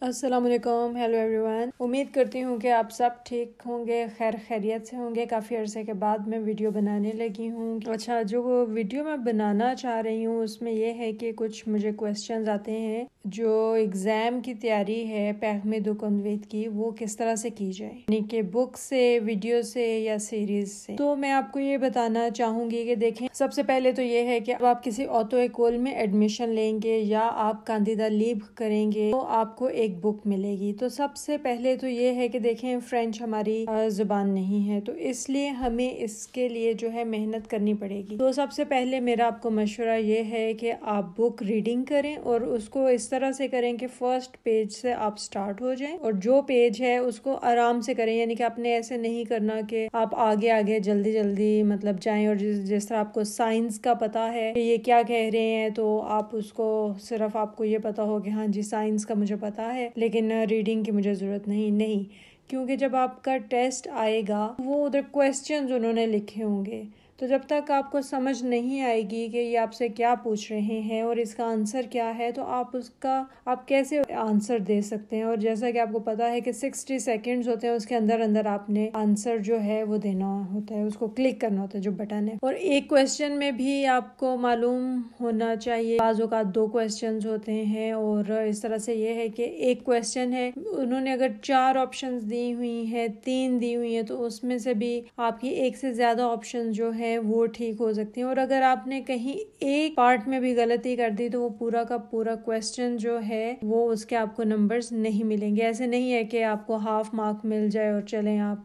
السلام علیکم، hello every one. امید کرتی ہوں کہ آپ سب ٹھیک ہوں گے، خیر خیریت سے ہوں گے۔ کافی عرصے کے بعد میں ویڈیو بنانے لگی ہوں۔ اچھا، جو ویڈیو میں بنانا چاہ رہی ہوں اس میں یہ ہے کہ کچھ مجھے کوسچنز آتے ہیں جو ایگزام کی تیاری ہے پیغام دکندوید کی، وہ کس طرح سے کی جائے، یعنی کہ بک سے، ویڈیو سے یا سیریز سے۔ تو میں آپ کو یہ بتانا چاہوں گی کہ دیکھیں، سب سے پہلے تو یہ ہے کہ آپ کسی آٹو ایکول میں ایڈمیشن لیں گے یا آپ کاندیدہ لیب کریں گے تو آپ کو ایک بک ملے گی۔ تو سب سے پہلے تو یہ ہے کہ دیکھیں، فرینچ ہماری زبان نہیں ہے، تو اس لیے ہمیں اس کے لیے جو ہے محنت کرنی پڑے گی۔ تو سب سے پہلے میرا آپ کو مشورہ یہ ہے کہ آپ بک ریڈنگ کریں اور اس کو اس طرح سے کریں کہ فرسٹ پیج سے آپ سٹارٹ ہو جائیں، اور جو پیج ہے اس کو آرام سے کریں، یعنی کہ آپ نے ایسے نہیں کرنا کہ آپ آگے آگے جلدی جلدی مطلب جائیں، اور جس طرح آپ کو سائنس کا پتا ہے کہ یہ کیا کہہ رہے ہیں تو آپ اس کو صرف آپ کو یہ پتا ہو کہ ہاں جی سائنس کا مجھے پتا ہے لیکن ریڈنگ کی مجھے ضرورت نہیں، کیونکہ جب آپ کا ٹیسٹ آئے گا وہ ادھر کویسچنز انہوں نے لکھے ہوں گے، تو جب تک آپ کو سمجھ نہیں آئے گی کہ یہ آپ سے کیا پوچھ رہے ہیں اور اس کا آنسر کیا ہے، تو آپ کیسے آنسر دے سکتے ہیں۔ اور جیسا کہ آپ کو پتا ہے کہ 60 سیکنڈز ہوتے ہیں، اس کے اندر اندر آپ نے آنسر جو ہے وہ دینا ہوتا ہے، اس کو کلک کرنا ہوتا ہے جو بٹن ہے۔ اور ایک کویسچن میں بھی آپ کو معلوم ہونا چاہیے، بعض اوقات 2 کویسچنز ہوتے ہیں، اور اس طرح سے یہ ہے کہ ایک کویسچن ہے، انہوں نے اگر 4 آپشنز دی ہوئی ہیں، 3 دی ہوئی ہیں، تو اس میں سے بھی آپ کی ایک سے زیادہ آپشن جو ہے وہ ٹھیک ہو سکتی ہیں، اور اگر آپ نے کہیں ایک پارٹ میں بھی غلطی کر دی تو وہ پورا کا پورا کویسچن جو ہے وہ اس کے آپ کو نمبرز نہیں ملیں گے۔ ایسے نہیں ہے کہ آپ کو ہاف مارک مل جائے اور چلیں آپ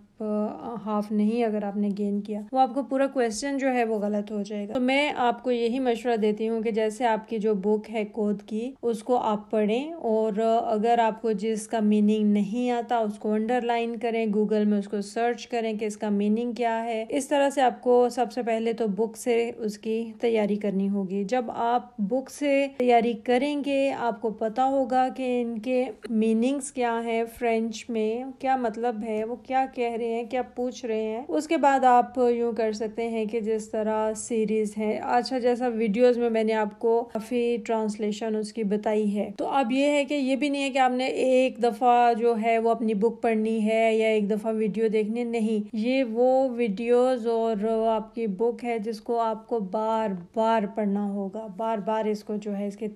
ہاف نہیں، اگر آپ نے گین کیا وہ آپ کو پورا کویسچن جو ہے وہ غلط ہو جائے گا۔ تو میں آپ کو یہی مشورہ دیتی ہوں کہ جیسے آپ کی جو بک ہے کوڈ کی، اس کو آپ پڑھیں، اور اگر آپ کو جس کا میننگ نہیں آتا اس کو انڈر لائن کریں، گوگل میں اس کو سرچ کریں کہ اس کا میننگ کیا ہے۔ اس طرح سے آپ کو سب سے پہلے تو بک سے اس کی تیاری کرنی ہوگی۔ جب آپ بک سے تیاری کریں گے آپ کو پتا ہوگا کہ ان کے میننگز کیا ہے، فرینچ میں کیا مطلب ہے، وہ کیا کہہ رہے ہیں، کیا پوچھ رہے ہیں۔ اس کے بعد آپ یوں کر سکتے ہیں کہ جس طرح سیریز ہے، اچھا جیسا ویڈیوز میں نے آپ کو کافی ٹرانسلیشن اس کی بتائی ہے، تو اب یہ ہے کہ یہ بھی نہیں ہے کہ آپ نے ایک دفعہ جو ہے وہ اپنی بک پڑھنی ہے یا ایک دفعہ ویڈیو دیکھنی، نہیں، یہ وہ ویڈیوز اور آپ کی بک ہے جس کو آپ کو بار بار پڑھنا ہوگا، بار بار اس کو جو ہے اس کی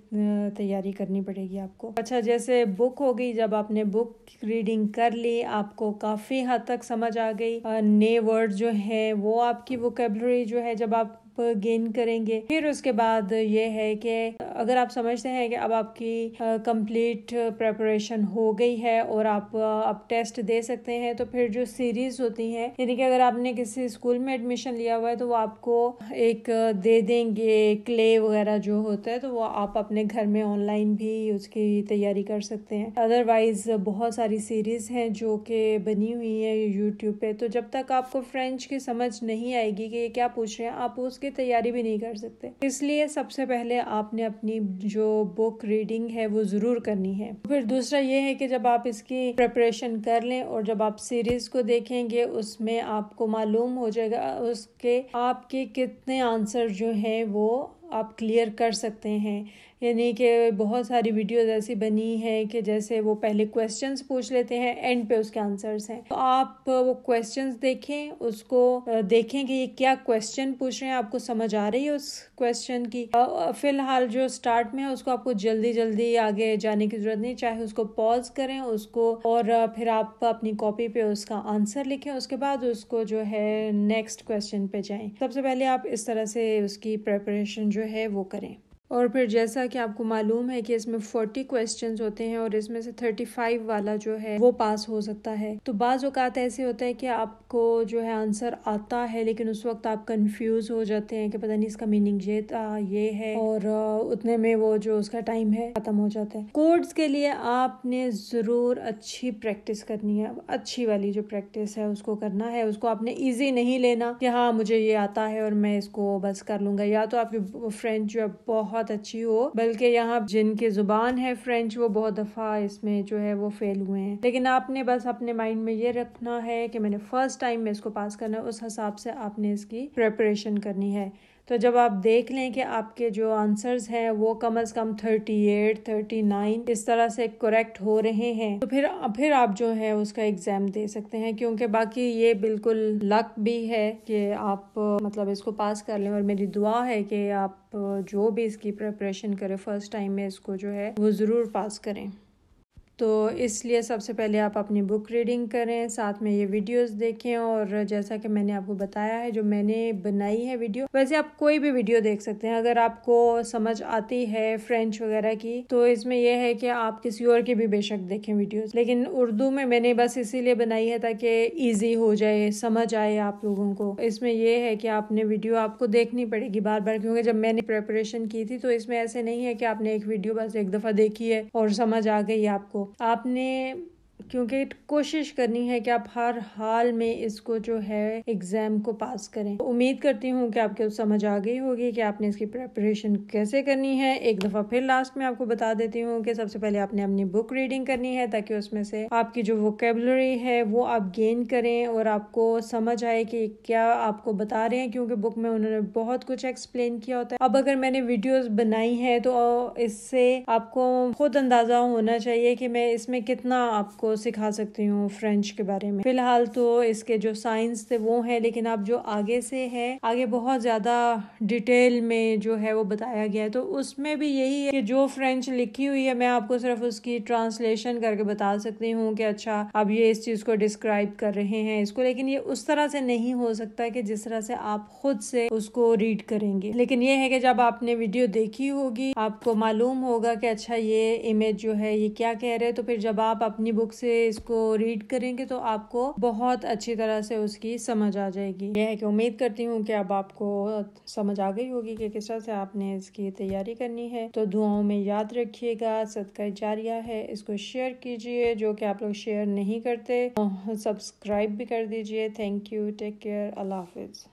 تیاری کرنی پڑے گی آپ کو۔ اچھا، جیسے بک ہو گئی، جب آپ نے بک ریڈنگ کر لی، آپ کو کافی حد تک سمجھ آ گئی، نئے ورڈ جو ہے وہ آپ کی ووکیبلری جو ہے جب آپ گین کریں گے، پھر اس کے بعد یہ ہے کہ اگر آپ سمجھتے ہیں کہ اب آپ کی کمپلیٹ پریپریشن ہو گئی ہے اور آپ اب ٹیسٹ دے سکتے ہیں، تو پھر جو سیریز ہوتی ہیں، یعنی کہ اگر آپ نے کسی اسکول میں ایڈمیشن لیا ہوا ہے تو وہ آپ کو ایک دے دیں گے کلے وغیرہ جو ہوتا ہے، تو وہ آپ اپنے گھر میں آن لائن بھی اس کی تیاری کر سکتے ہیں۔ ادروائز بہت ساری سیریز ہیں جو کہ بنی ہوئی ہیں یوٹیوب پہ، تو جب تک آپ کو فرینچ کی سمجھ نہیں آئے گی کہ یہ کیا پوچھ رہے ہیں، آپ اس کی تیاری بھی نہیں کر سکتے۔ اس لیے سب سے پہلے آپ نے اپنی جو بک ریڈنگ ہے وہ ضرور کرنی ہے۔ پھر دوسرا یہ ہے کہ جب آپ اس کی پریپریشن کر لیں اور جب آپ سیریز کو دیکھیں گے، اس میں آپ کو معلوم ہو جائے گا اس کے آپ کے کتنے آنسر جو ہیں وہ آپ کلیئر کر سکتے ہیں۔ یعنی کہ بہت ساری ویڈیوز ایسی بنی ہیں کہ جیسے وہ پہلے کویسچنز پوچھ لیتے ہیں، اینڈ پہ اس کے آنسرز ہیں، تو آپ وہ کویسچنز دیکھیں، اس کو دیکھیں کہ یہ کیا کویسچن پوچھ رہے ہیں، آپ کو سمجھ آ رہی ہے اس کویسچن کی۔ فی الحال جو سٹارٹ میں ہے اس کو آپ کو جلدی جلدی آگے جانے کی ضرورت نہیں، چاہے اس کو پاز کریں اس کو، اور پھر آپ اپنی کاپی پہ اس کا آنسر لکھیں، اس کے بعد اس کو جو ہے نیکسٹ کویسچن پہ جائیں۔ سب سے پہلے آپ اس طرح سے اس کی پریپریشن جو ہے وہ کریں۔ اور پھر جیسا کہ آپ کو معلوم ہے کہ اس میں 40 کویسچنز ہوتے ہیں اور اس میں سے 35 والا جو ہے وہ پاس ہو سکتا ہے۔ تو بعض اوقات ایسے ہوتا ہے کہ آپ کو جو ہے آنسر آتا ہے لیکن اس وقت آپ کنفیوز ہو جاتے ہیں کہ پتہ نہیں اس کا میننگ یہ تھا، یہ ہے، اور اتنے میں وہ جو اس کا ٹائم ہے ختم ہو جاتا ہے۔ کوڈز کے لیے آپ نے ضرور اچھی پریکٹس کرنی ہے، اچھی والی جو پریکٹس ہے اس کو کرنا ہے، اس کو آپ نے ایزی نہیں لینا کہ ہاں مجھے یہ آتا ہے اور میں اس کو بس کر لوں گا، یا تو آپ کی فرینچ جو بہت اچھی ہو، بلکہ یہاں جن کی زبان ہے فرینچ وہ بہت دفعہ اس میں جو ہے وہ فیل ہوئے ہیں، لیکن آپ نے بس اپنے مائنڈ میں یہ رکھنا ہے کہ میں نے فرسٹ ٹائم میں اس کو پاس کرنا ہے، اس حساب سے آپ نے اس کی پریپریشن کرنی ہے۔ تو جب آپ دیکھ لیں کہ آپ کے جو آنسرز ہیں وہ کم از کم 38 39 اس طرح سے کریکٹ ہو رہے ہیں تو پھر آپ جو ہے اس کا ایگزام دے سکتے ہیں، کیونکہ باقی یہ بالکل لک بھی ہے کہ آپ مطلب اس کو پاس کر لیں، اور میری دعا ہے کہ آپ جو بھی اس کی پریپریشن کریں فرسٹ ٹائم میں اس کو جو ہے وہ ضرور پاس کریں۔ تو اس لیے سب سے پہلے آپ اپنی بک ریڈنگ کریں، ساتھ میں یہ ویڈیوز دیکھیں، اور جیسا کہ میں نے آپ کو بتایا ہے جو میں نے بنائی ہے ویڈیو، ویسے آپ کوئی بھی ویڈیو دیکھ سکتے ہیں اگر آپ کو سمجھ آتی ہے فرینچ وغیرہ کی، تو اس میں یہ ہے کہ آپ کسی اور کی بھی بے شک دیکھیں ویڈیوز، لیکن اردو میں نے بس اسی لیے بنائی ہے تاکہ ایزی ہو جائے، سمجھ آئے آپ لوگوں کو۔ اس میں یہ ہے کہ آپ نے ویڈیو آپ کو دیکھنی پڑے گی بار بار، کیونکہ جب میں نے پریپریشن کی تھی تو اس میں ایسے نہیں ہے کہ آپ نے ایک ویڈیو بس ایک دفعہ دیکھی ہے اور سمجھ آ گئی آپ کو، آپ نے کیونکہ کوشش کرنی ہے کہ آپ ہر حال میں اس کو جو ہے ایگزام کو پاس کریں۔ امید کرتی ہوں کہ آپ کو سمجھ آ گئی ہوگی کہ آپ نے اس کی پریپریشن کیسے کرنی ہے۔ ایک دفعہ پھر لاسٹ میں آپ کو بتا دیتی ہوں کہ سب سے پہلے آپ نے اپنی بک ریڈنگ کرنی ہے تاکہ اس میں سے آپ کی جو ووکیبلری ہے وہ آپ گین کریں اور آپ کو سمجھ آئے کہ کیا آپ کو بتا رہے ہیں، کیونکہ بک میں انہوں نے بہت کچھ ایکسپلین کیا ہوتا ہے۔ اب اگر میں نے ویڈیوز بنائی ہیں تو اس سے آپ کو خود اندازہ ہونا چاہیے کہ میں اس میں کتنا آپ کو سکھا سکتی ہوں فرینچ کے بارے میں۔ فی الحال تو اس کے جو سائنس تھے وہ ہیں، لیکن اب جو آگے سے ہے، آگے بہت زیادہ ڈیٹیل میں جو ہے وہ بتایا گیا ہے، تو اس میں بھی یہی ہے کہ جو فرینچ لکھی ہوئی ہے میں آپ کو صرف اس کی ٹرانسلیشن کر کے بتا سکتی ہوں کہ اچھا اب یہ اس چیز کو ڈسکرائب کر رہے ہیں اس کو، لیکن یہ اس طرح سے نہیں ہو سکتا کہ جس طرح سے آپ خود سے اس کو ریڈ کریں گے۔ لیکن یہ ہے کہ جب آپ نے ویڈیو دیکھی ہوگی آپ کو معلوم ہوگا کہ اچھا یہ امیج جو ہے یہ کیا کہہ رہے، تو پھر جب آپ اپنی بک سے اس کو ریڈ کریں گے تو آپ کو بہت اچھی طرح سے اس کی سمجھ آ جائے گی۔ یہ ہے کہ امید کرتی ہوں کہ اب آپ کو سمجھ آ گئی ہوگی کہ کس طرح سے آپ نے اس کی تیاری کرنی ہے۔ تو دعاؤں میں یاد رکھیے گا، صدقہ جاریہ ہے، اس کو شیئر کیجئے، جو کہ آپ لوگ شیئر نہیں کرتے، سبسکرائب بھی کر دیجئے۔ تھینک یو، ٹیک کیئر، اللہ حافظ۔